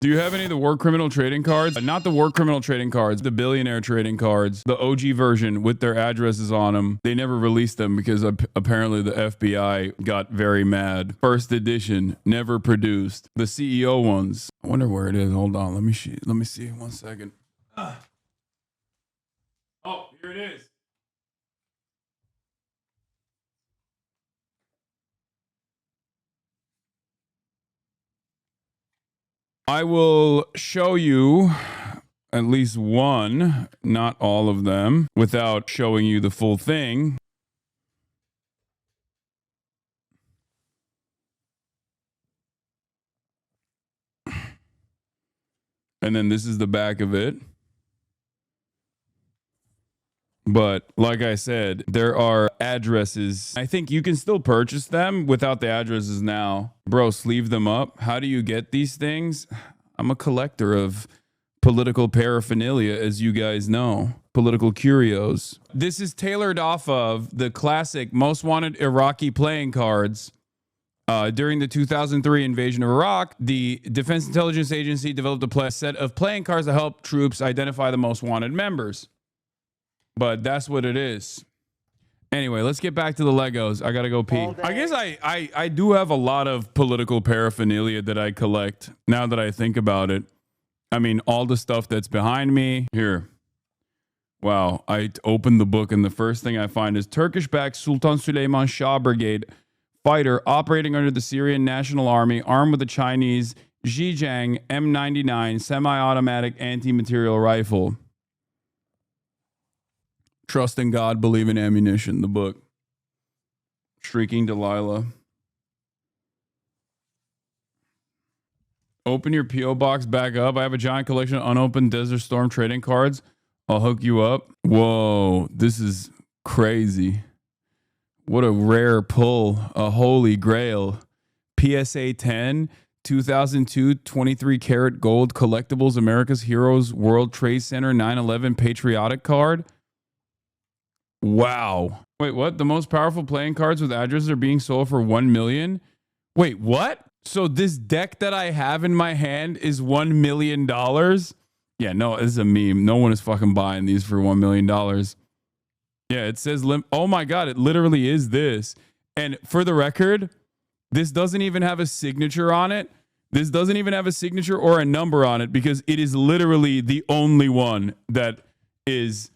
Do you have any of the war criminal trading cards? Not the war criminal trading cards, the billionaire trading cards, the OG version with their addresses on them. They never released them because apparently the FBI got very mad. First edition, never produced. The CEO ones. I wonder where it is. Hold on. Let me see. 1 second. Oh, here it is. I will show you at least one, not all of them, without showing you the full thing. And then this is the back of it. But like I said, there are addresses. I think you can still purchase them without the addresses now. Bro, sleeve them up. How do you get these things? I'm a collector of political paraphernalia, as you guys know. Political curios. This is tailored off of the classic Most Wanted Iraqi playing cards. During the 2003 invasion of Iraq, the Defense Intelligence Agency developed a set of playing cards to help troops identify the most wanted members. But that's what it is. Anyway, let's get back to the Legos. I gotta go pee. I guess I do have a lot of political paraphernalia that I collect now that I think about it. I mean, all the stuff that's behind me. Here. Wow. I opened the book and the first thing I find is Turkish-backed Sultan Süleyman Shah Brigade fighter operating under the Syrian National Army, armed with a Chinese Zhejiang M99 semi-automatic anti-material rifle. Trust in God, believe in ammunition, the book. Shrieking Delilah. Open your P.O. box back up. I have a giant collection of unopened Desert Storm trading cards. I'll hook you up. Whoa, this is crazy. What a rare pull. A holy grail. PSA 10, 2002, 23 karat gold collectibles, America's Heroes World Trade Center 9/11 patriotic card. Wow. Wait, what? The most powerful playing cards with addresses are being sold for 1 million? Wait, what? So this deck that I have in my hand is $1 million? Yeah, no, this is a meme. No one is fucking buying these for $1 million. Yeah, it says, oh my God, it literally is this. And for the record, this doesn't even have a signature on it. This doesn't even have a signature or a number on it because it is literally the only one that is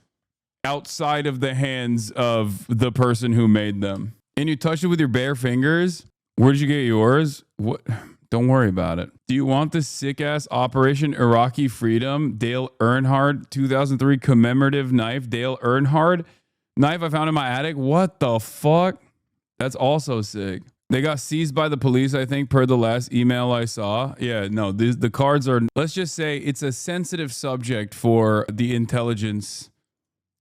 outside of the hands of the person who made them. And you touch it with your bare fingers. Where did you get yours? What? Don't worry about it. Do you want this sick ass Operation Iraqi Freedom Dale Earnhardt 2003 commemorative knife? Dale Earnhardt knife I found in my attic. What the fuck? That's also sick. They got seized by the police, I think, per the last email I saw. Yeah, no, the cards are, let's just say it's a sensitive subject for the intelligence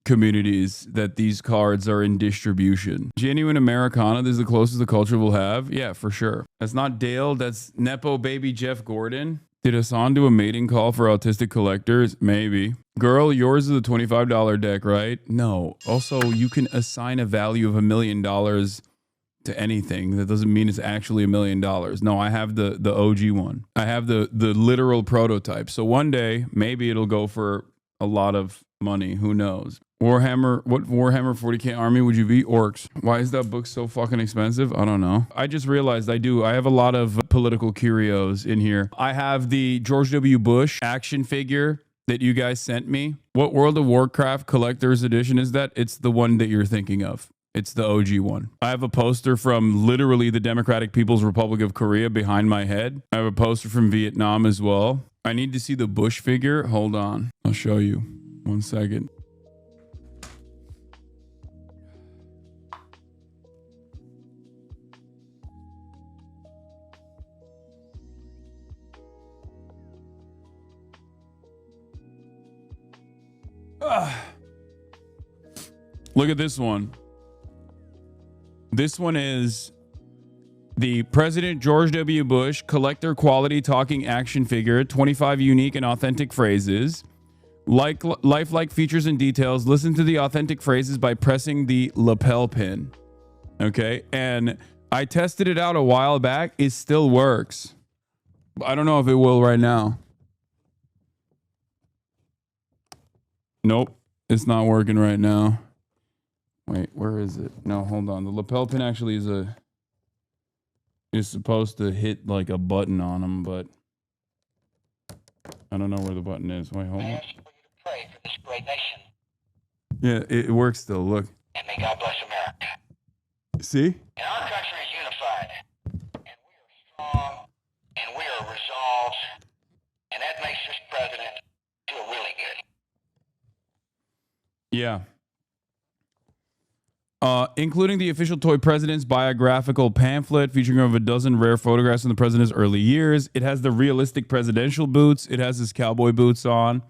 communities that these cards are in distribution. Genuine Americana, this is the closest the culture will have. Yeah, for sure. That's not Dale, that's Nepo baby Jeff Gordon. Did Hasan do a mating call for autistic collectors? Maybe. Girl, yours is a $25 deck, right? No. Also, you can assign a value of $1 million to anything. That doesn't mean it's actually $1 million. No, I have the OG one. I have the literal prototype. So one day, maybe it'll go for a lot of money. Who knows? Warhammer, what Warhammer 40k army would you be? Orcs. Why is that book so fucking expensive? I don't know. I just realized I have a lot of political curios in here. I have the George W. Bush action figure that you guys sent me. What World of Warcraft collector's edition is that? It's the one that you're thinking of. It's the OG one. I have a poster from literally the Democratic People's Republic of Korea behind my head. I have a poster from Vietnam as well. I need to see the Bush figure. Hold on. I'll show you. 1 second. Look at this one. This one is the President George W. Bush collector quality talking action figure, 25 unique and authentic phrases. Like lifelike features and details. Listen to the authentic phrases by pressing the lapel pin. Okay, and I tested it out a while back. It still works. I don't know if it will right now. Nope. It's not working right now. Wait, where is it? No, hold on. The lapel pin actually is supposed to hit like a button on them, but I don't know where the button is. Wait, hold on. I ask for you to pray for this great nation. Yeah, it works still. Look. And may God bless America. See? And our country is unified. And we are strong. And we are resolved. And that makes this president feel really good. Yeah. Including the official toy president's biographical pamphlet featuring over a dozen rare photographs from the president's early years. It has the realistic presidential boots. It has his cowboy boots on.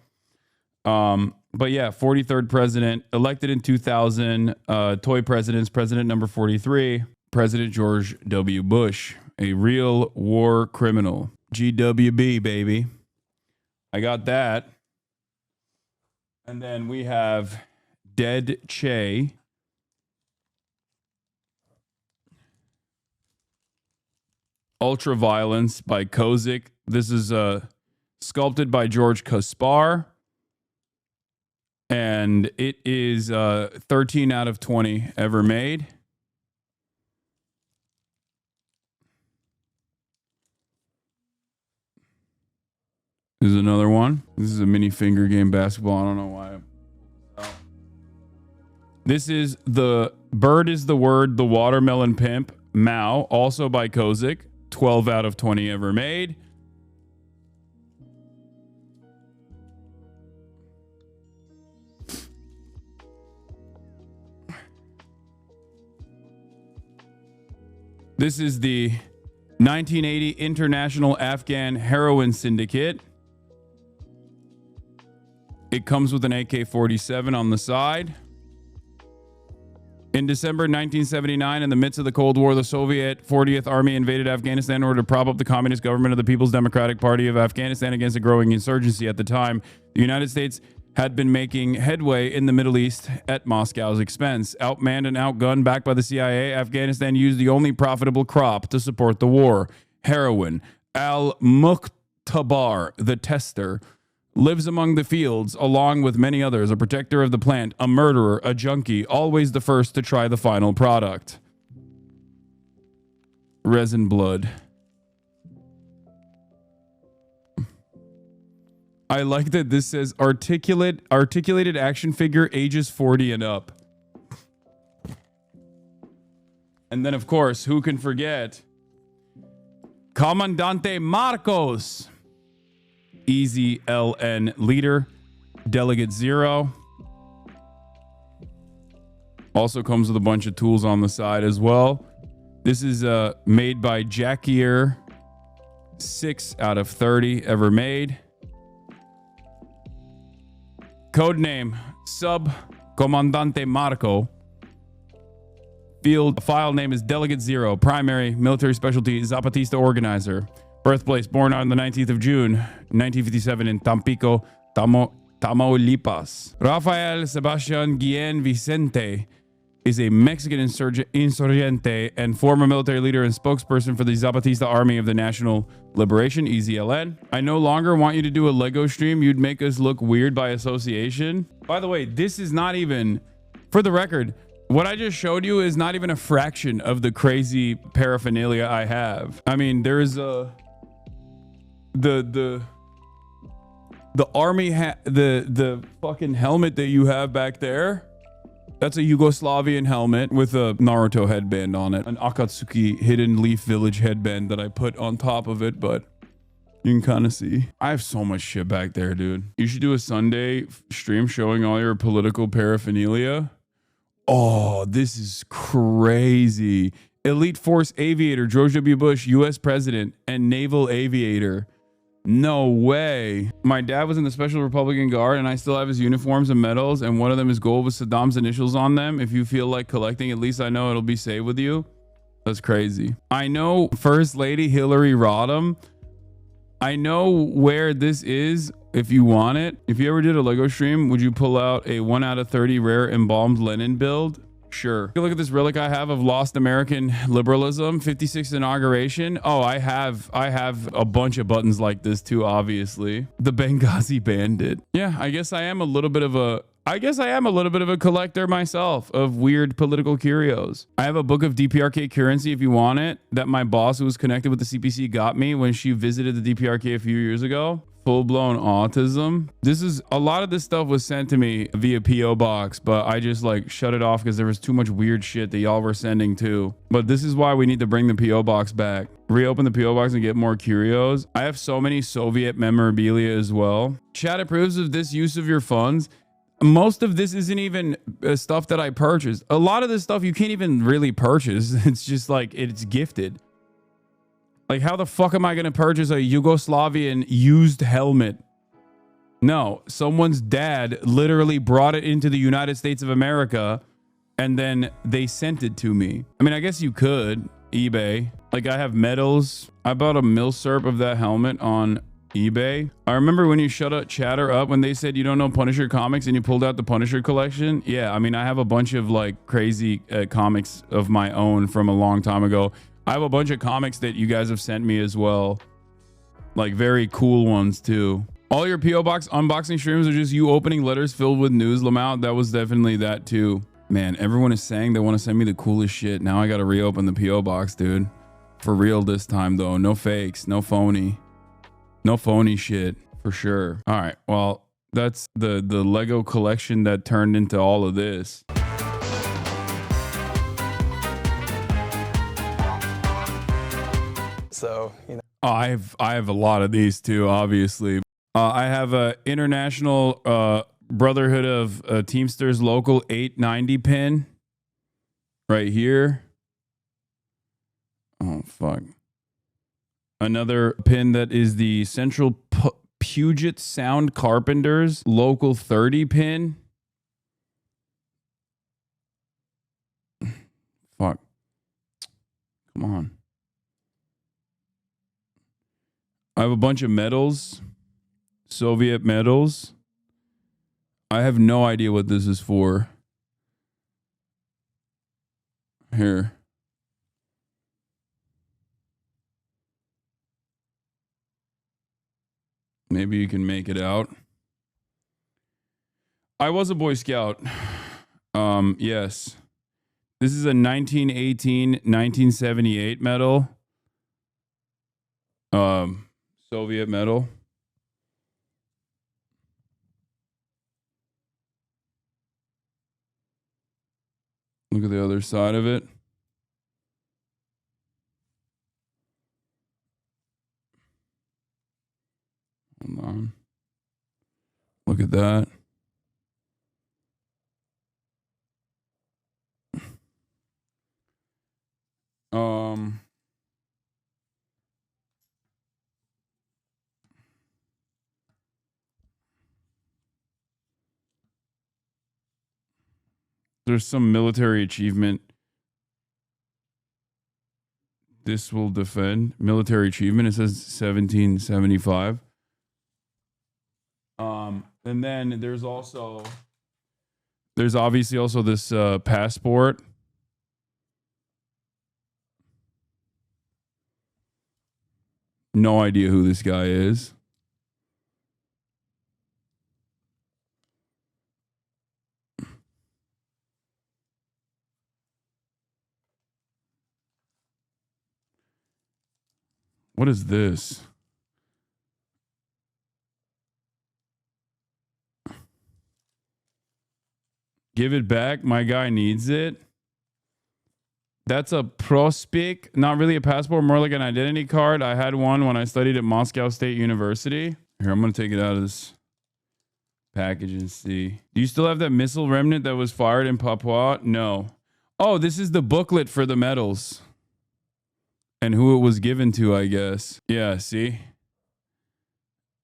But yeah, 43rd president, elected in 2000, toy presidents, president number 43, President George W. Bush, a real war criminal. GWB, baby. I got that. And then we have Dead Che. Ultraviolence by Kozik. This is sculpted by George Kaspar. And it is 13 out of 20 ever made. This is another one. This is a mini finger game basketball. I don't know why. This is the Bird is the Word, the Watermelon Pimp, Mao, also by Kozik. 12 out of 20 ever made. This is the 1980 International Afghan Heroin Syndicate. It comes with an AK-47 on the side. In December 1979, in the midst of the Cold War, the Soviet 40th Army invaded Afghanistan in order to prop up the communist government of the People's Democratic Party of Afghanistan against a growing insurgency. At the time, the United States had been making headway in the Middle East at Moscow's expense. Outmanned and outgunned, backed by the CIA, Afghanistan used the only profitable crop to support the war: heroin. Al-Muqtabar, the tester, lives among the fields, along with many others, a protector of the plant, a murderer, a junkie, always the first to try the final product. Resin blood. I like that this says articulated action figure, ages 40 and up. And then, of course, who can forget Comandante Marcos, Easy LN leader, Delegate Zero. Also comes with a bunch of tools on the side as well. This is made by Jackier. 6 out of 30 ever made. Codename Sub Comandante Marco. Field file name is Delegate Zero. Primary military specialty Zapatista organizer. Birthplace born on the 19th of June, 1957 in Tampico, Tamaulipas. Rafael Sebastian Guillen Vicente is a Mexican insurgente and former military leader and spokesperson for the Zapatista Army of the National Liberation, EZLN. I no longer want you to do a Lego stream. You'd make us look weird by association. By the way, this is not even, for the record, what I just showed you is not even a fraction of the crazy paraphernalia I have. I mean, there's a... the army the fucking helmet that you have back there, that's a Yugoslavian helmet with a Naruto headband on it, an Akatsuki Hidden Leaf Village headband that I put on top of it, but you can kind of see. I have so much shit back there, dude. You should do a Sunday stream showing all your political paraphernalia. Oh, this is crazy. Elite Force Aviator George W. Bush, U.S. President and Naval Aviator. No way. My dad was in the Special Republican Guard, and I still have his uniforms and medals, and one of them is gold with Saddam's initials on them. If you feel like collecting, at least I know it'll be saved with you. That's crazy. I know First Lady Hillary Rodham. I know where this is if you want it. If you ever did a Lego stream, would you pull out a 1 out of 30 rare embalmed Lenin build? Sure. Look at this relic I have of lost American liberalism, 56th inauguration. Oh, I have a bunch of buttons like this too, obviously. The Benghazi Bandit. Yeah, I guess I am a little bit of a collector myself of weird political curios. I have a book of DPRK currency if you want it that my boss who was connected with the CPC got me when she visited the DPRK a few years ago. Full-blown autism. A lot of this stuff was sent to me via PO box, but I just like shut it off because there was too much weird shit that y'all were sending too. But this is why we need to bring the PO box back. Reopen the PO box and get more curios. I have so many Soviet memorabilia as well. Chat approves of this use of your funds. Most of this isn't even stuff that I purchased. A lot of this stuff you can't even really purchase. It's just like it's gifted. Like, how the fuck am I going to purchase a Yugoslavian used helmet? No, someone's dad literally brought it into the United States of America and then they sent it to me. I mean, I guess you could eBay. Like, I have medals. I bought a milsurp of that helmet on eBay. I remember when you shut up Chatter up when they said you don't know Punisher comics and you pulled out the Punisher collection. Yeah, I mean, I have a bunch of like crazy comics of my own from a long time ago. I have a bunch of comics that you guys have sent me as well. Like very cool ones too. All your PO box unboxing streams are just you opening letters filled with news, Lamount. That was definitely that too. Man, everyone is saying they want to send me the coolest shit. Now I got to reopen the PO box, dude. For real this time though. No fakes, no phony. No phony shit for sure. All right. Well, that's the Lego collection that turned into all of this. So, you know, I have a lot of these too, obviously. I have a International Brotherhood of Teamsters Local 890 pin right here. Oh, fuck. Another pin that is the Central Puget Sound Carpenters Local 30 pin. Fuck. Come on. I have a bunch of medals, Soviet medals. I have no idea what this is for. Here. Maybe you can make it out. I was a Boy Scout. Yes. This is a 1918-1978 medal. Soviet medal. Look at the other side of it. Hold on. Look at that. There's some military achievement. This will defend. Military achievement. It says 1775. And then there's obviously also this passport. No idea who this guy is. What is this? Give it back. My guy needs it. That's a prospect, not really a passport, more like an identity card. I had one when I studied at Moscow State University. Here, I'm going to take it out of this package and see. Do you still have that missile remnant that was fired in Papua? No. Oh, this is the booklet for the medals. And who it was given to, I guess. Yeah, see?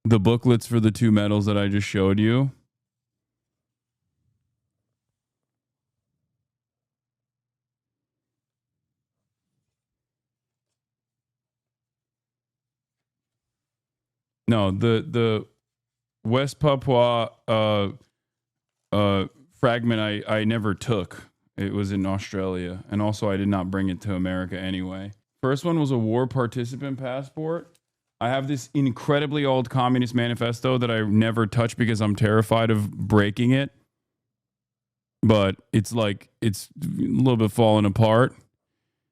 The booklets for the two medals that I just showed you. No, the West Papua fragment I never took. It was in Australia. And also I did not bring it to America anyway. First one was a war participant passport. I have this incredibly old Communist Manifesto that I never touch because I'm terrified of breaking it. But it's like, it's a little bit falling apart.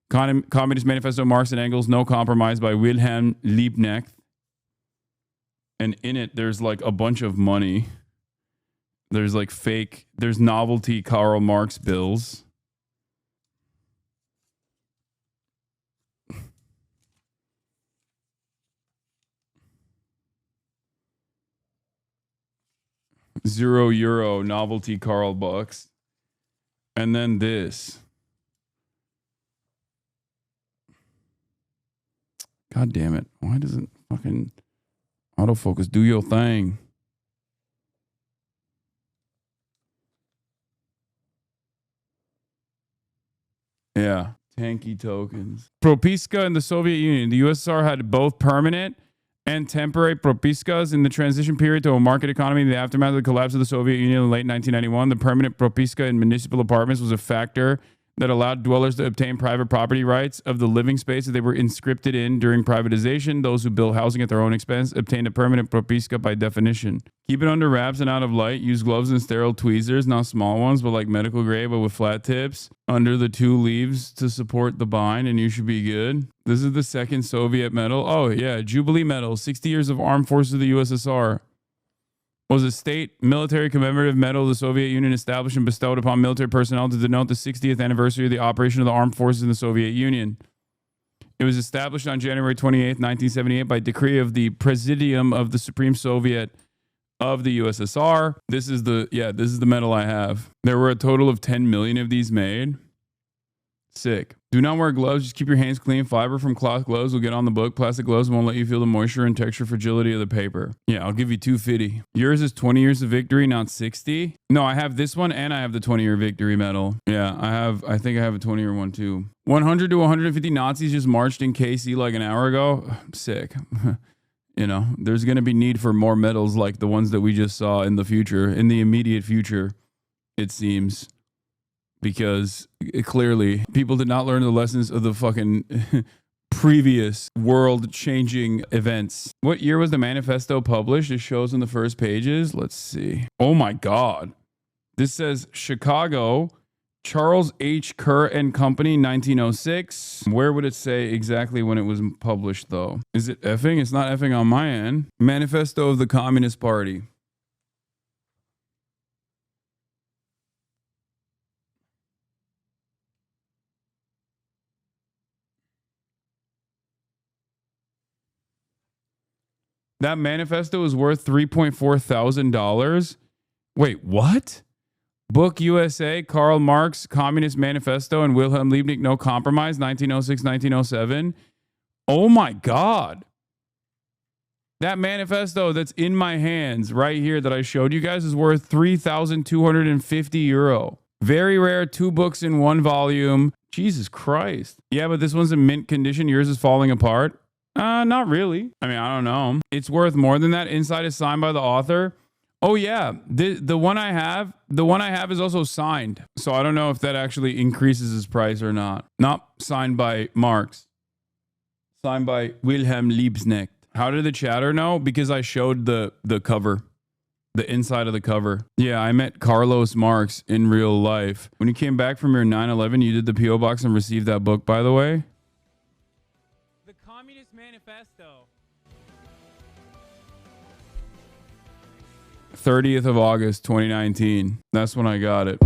Communist Manifesto, Marx and Engels, No Compromise by Wilhelm Liebknecht. And in it, there's like a bunch of money. There's like there's novelty Karl Marx bills. €0 novelty Karl bucks. And then this. God damn it. Why doesn't fucking autofocus do your thing? Yeah. Tanky tokens. Propiska in the Soviet Union. The USSR had both permanent and temporary propiskas in the transition period to a market economy in the aftermath of the collapse of the Soviet Union in late 1991. The permanent propiska in municipal apartments was a factor that allowed dwellers to obtain private property rights of the living space that they were inscripted in during privatization. Those who built housing at their own expense obtained a permanent propiska by definition. Keep it under wraps and out of light. Use gloves and sterile tweezers, not small ones, but like medical grade, but with flat tips under the 2 leaves to support the bind, and you should be good. This is the second Soviet medal. Oh, yeah. Jubilee Medal, 60 years of Armed Forces of the USSR. Was a state military commemorative medal of the Soviet Union established and bestowed upon military personnel to denote the 60th anniversary of the operation of the armed forces in the Soviet Union. It was established on January 28, 1978 by decree of the Presidium of the Supreme Soviet of the USSR. This is the medal I have. There were a total of 10 million of these made. Sick. Do not wear gloves. Just keep your hands clean. Fiber from cloth gloves will get on the book. Plastic gloves won't let you feel the moisture and texture fragility of the paper. Yeah, I'll give you 250. Yours is 20 years of victory, not 60. No, I have this one and I have the 20-year victory medal. Yeah, I think I have a 20-year one too. 100 to 150 Nazis just marched in KC like an hour ago. Sick. You know, there's going to be need for more medals like the ones that we just saw in the future, in the immediate future, it seems. Because clearly people did not learn the lessons of the fucking previous world-changing events. What year was the manifesto published? It shows in the first pages. Let's see. Oh my God. This says Chicago, Charles H. Kerr and Company, 1906. Where would it say exactly when it was published, though? Is it effing? It's not effing on my end. Manifesto of the Communist Party. That manifesto is worth $3.4 thousand. Wait, what? Book USA, Karl Marx, Communist Manifesto, and Wilhelm Liebknecht, No Compromise, 1906-1907. Oh my God. That manifesto that's in my hands right here that I showed you guys is worth €3,250. Very rare, 2 books in 1 volume. Jesus Christ. Yeah, but this one's in mint condition. Yours is falling apart. Not really. I mean, I don't know. It's worth more than that. Inside is signed by the author. Oh yeah, the one I have is also signed. So I don't know if that actually increases his price or not. Not signed by Marx. Signed by Wilhelm Liebknecht. How did the chatter know? Because I showed the cover. The inside of the cover. Yeah, I met Carlos Marx in real life. When you came back from your 9/11, you did the P.O. box and received that book, by the way. 30th of August, 2019. That's when I got it.